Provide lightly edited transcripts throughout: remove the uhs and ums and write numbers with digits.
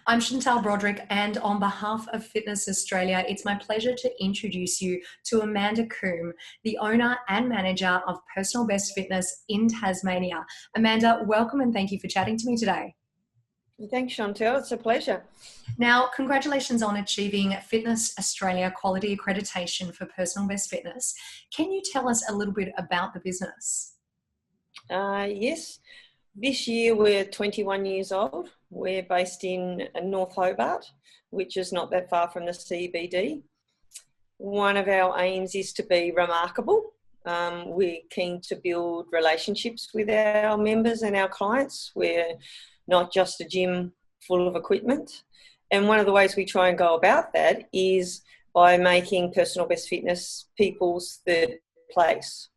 I'm Chantal Broderick, and on behalf of Fitness Australia, it's my pleasure to introduce you to Amanda Coombe, the owner and manager of Personal Best Fitness in Tasmania. Amanda, welcome and thank you for chatting to me today. Thanks, Chantal. It's a pleasure. Now, congratulations on achieving Fitness Australia Quality Accreditation for Personal Best Fitness. Can you tell us a little bit about the business? Yes. This year we're 21 years old. We're based in North Hobart, which is not that far from the CBD. One of our aims is to be remarkable. We're keen to build relationships with our members and our clients. We're not just a gym full of equipment. And one of the ways we try and go about that is by making Personal Best Fitness people's third place.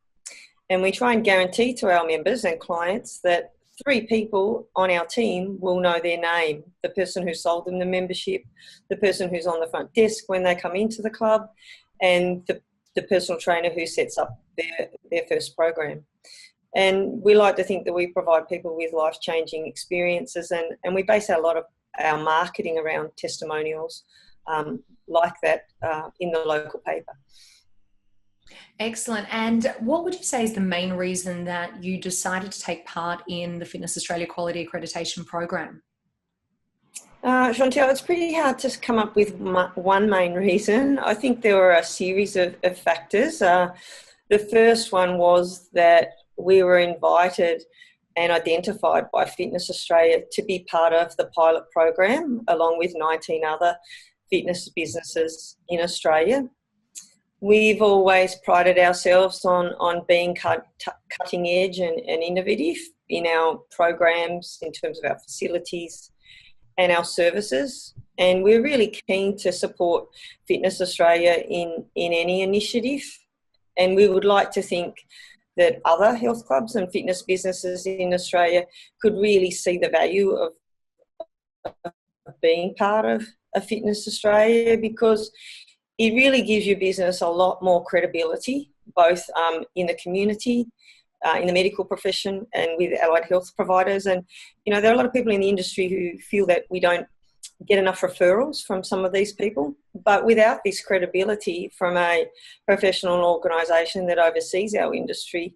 And we try and guarantee to our members and clients that 3 people on our team will know their name: the person who sold them the membership, the person who's on the front desk when they come into the club, and the personal trainer who sets up their first program. And we like to think that we provide people with life-changing experiences, and we base a lot of our marketing around testimonials like that in the local paper. Excellent. And what would you say is the main reason that you decided to take part in the Fitness Australia Quality Accreditation program? Chantal, it's pretty hard to come up with one main reason. I think there were a series of factors. The first one was that we were invited and identified by Fitness Australia to be part of the pilot program, along with 19 other fitness businesses in Australia. We've always prided ourselves on being cutting edge and innovative in our programs in terms of our facilities and our services. And we're really keen to support Fitness Australia in any initiative. And we would like to think that other health clubs and fitness businesses in Australia could really see the value of being part of Fitness Australia, because it really gives your business a lot more credibility, both in the community, in the medical profession, and with allied health providers. And, you know, there are a lot of people in the industry who feel that we don't get enough referrals from some of these people. But without this credibility from a professional organisation that oversees our industry,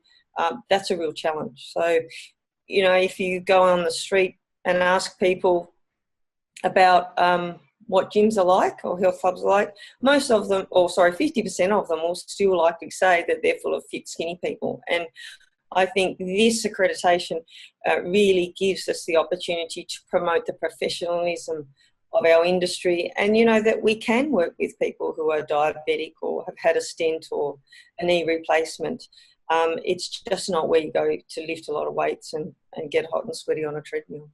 that's a real challenge. So, you know, if you go on the street and ask people about what gyms are like or health clubs are like, most of them, 50% of them will still likely say that they're full of fit, skinny people. And I think this accreditation really gives us the opportunity to promote the professionalism of our industry, and, you know, that we can work with people who are diabetic or have had a stent or a knee replacement. It's just not where you go to lift a lot of weights and get hot and sweaty on a treadmill.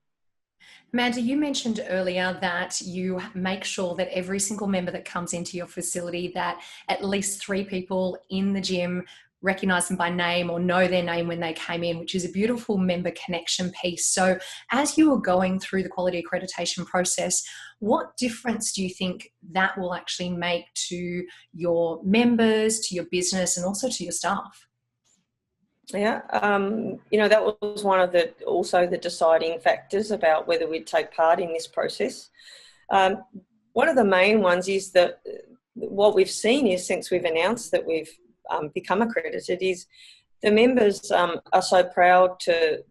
Amanda, you mentioned earlier that you make sure that every single member that comes into your facility, that at least 3 people in the gym recognise them by name or know their name when they came in, which is a beautiful member connection piece. So as you were going through the quality accreditation process, what difference do you think that will actually make to your members, to your business, and also to your staff? Yeah, you know, that was one of the deciding factors about whether we'd take part in this process. One of the main ones is that what we've seen is, since we've announced that we've become accredited, is the members are so proud to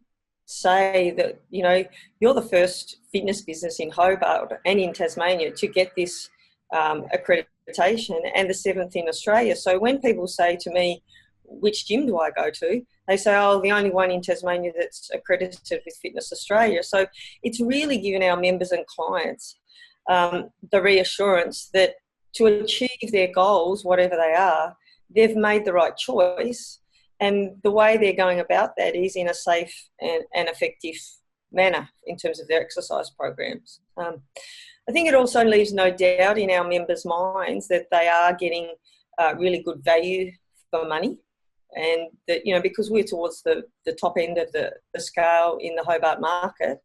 say that, you know, you're the first fitness business in Hobart and in Tasmania to get this accreditation, and the 7th in Australia. So when people say to me, which gym do I go to? They say, oh, the only one in Tasmania that's accredited with Fitness Australia. So it's really given our members and clients the reassurance that to achieve their goals, whatever they are, they've made the right choice. And the way they're going about that is in a safe and effective manner in terms of their exercise programs. I think it also leaves no doubt in our members' minds that they are getting really good value for money. And that, you know, because we're towards the top end of the scale in the Hobart market,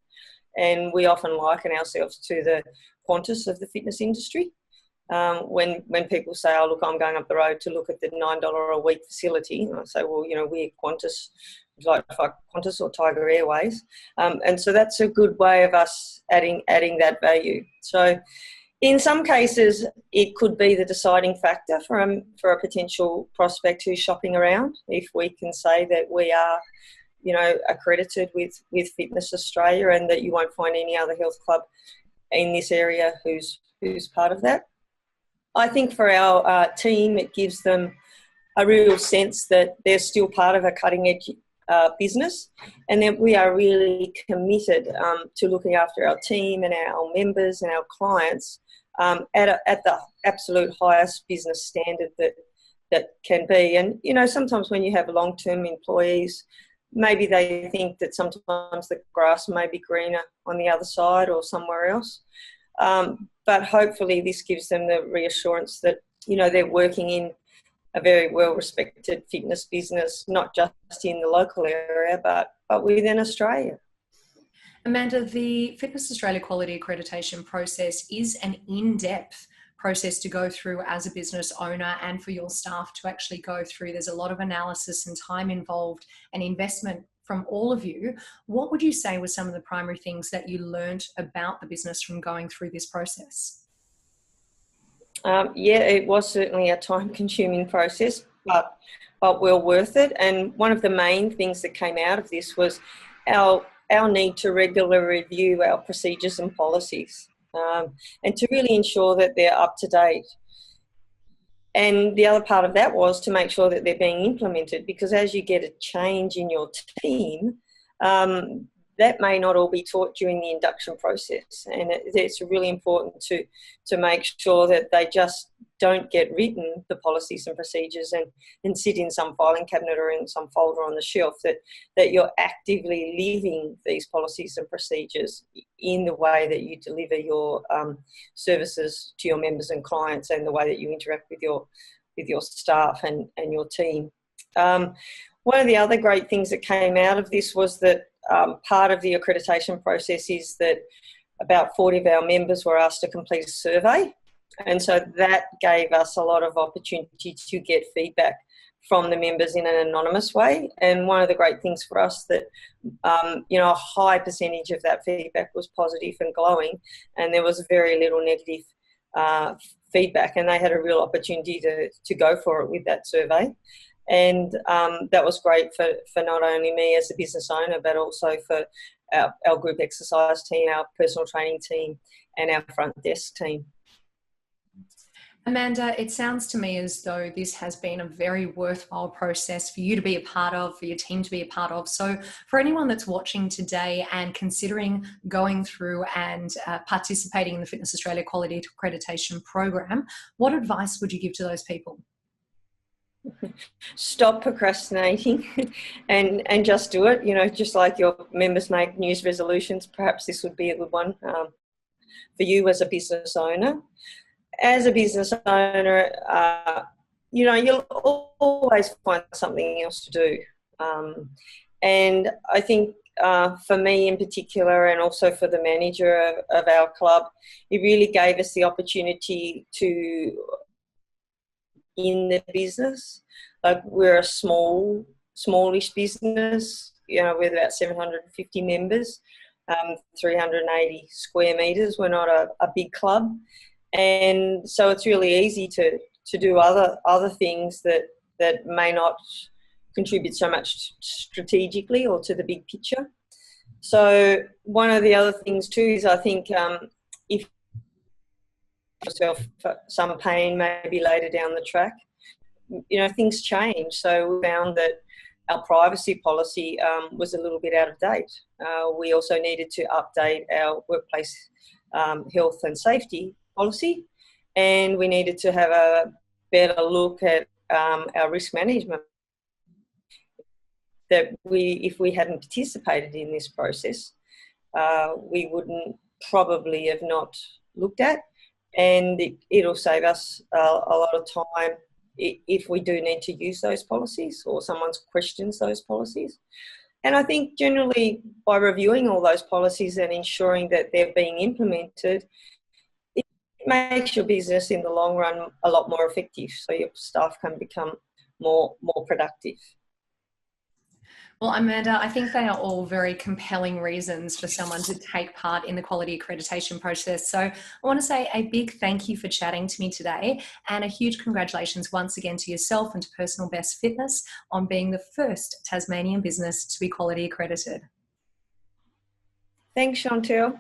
and we often liken ourselves to the Qantas of the fitness industry. When people say, oh, look, I'm going up the road to look at the $9 a week facility, and I say, well, you know, we're Qantas like Qantas or Tiger Airways. And so that's a good way of us adding that value. So in some cases, it could be the deciding factor for a potential prospect who's shopping around. If we can say that we are, accredited with Fitness Australia, and that you won't find any other health club in this area who's part of that. I think for our team, it gives them a real sense that they're still part of a cutting edge business, and that we are really committed to looking after our team and our members and our clients at the absolute highest business standard that can be. And sometimes when you have long-term employees, maybe they think that sometimes the grass may be greener on the other side or somewhere else, but hopefully this gives them the reassurance that they're working in a very well-respected fitness business, not just in the local area, but within Australia. Amanda, the Fitness Australia Quality Accreditation process is an in-depth process to go through as a business owner, and for your staff to actually go through. There's a lot of analysis and time involved and investment from all of you. What would you say were some of the primary things that you learned about the business from going through this process? It was certainly a time-consuming process, but well worth it. And one of the main things that came out of this was our need to regularly review our procedures and policies, and to really ensure that they're up to date. And the other part of that was to make sure that they're being implemented, because as you get a change in your team, that may not all be taught during the induction process. And it's really important to make sure that they just don't get written, the policies and procedures, and sit in some filing cabinet or in some folder on the shelf, that you're actively living these policies and procedures in the way that you deliver your services to your members and clients, and the way that you interact with your staff and your team. One of the other great things that came out of this was that part of the accreditation process is that about 40 of our members were asked to complete a survey. And so that gave us a lot of opportunity to get feedback from the members in an anonymous way. And one of the great things for us that, a high percentage of that feedback was positive and glowing, and there was very little negative feedback, and they had a real opportunity to go for it with that survey. And that was great for not only me as a business owner, but also for our group exercise team, our personal training team, and our front desk team. Amanda, it sounds to me as though this has been a very worthwhile process for you to be a part of, for your team to be a part of. So for anyone that's watching today and considering going through and participating in the Fitness Australia Quality Accreditation program, what advice would you give to those people? Stop procrastinating and just do it. Just like your members make New Year's resolutions, perhaps this would be a good one for you as a business owner. As a business owner, you'll always find something else to do. And I think for me in particular, and also for the manager of our club, it really gave us the opportunity to, in the business, like we're a smallish business, with about 750 members, 380 square metres. We're not a big club. And so it's really easy to do other things that may not contribute so much strategically or to the big picture. So one of the other things too is, I think, if yourself some pain maybe later down the track, things change. So we found that our privacy policy was a little bit out of date. We also needed to update our workplace health and safety policy, and we needed to have a better look at our risk management that if we hadn't participated in this process, we wouldn't probably have not looked at, and it'll save us a lot of time if we do need to use those policies or someone questions those policies. And I think generally by reviewing all those policies and ensuring that they're being implemented, makes your business in the long run a lot more effective, so your staff can become more productive. Well, Amanda, I think they are all very compelling reasons for someone to take part in the quality accreditation process. So I want to say a big thank you for chatting to me today, and a huge congratulations once again to yourself and to Personal Best Fitness on being the first Tasmanian business to be quality accredited. Thanks, Chantel.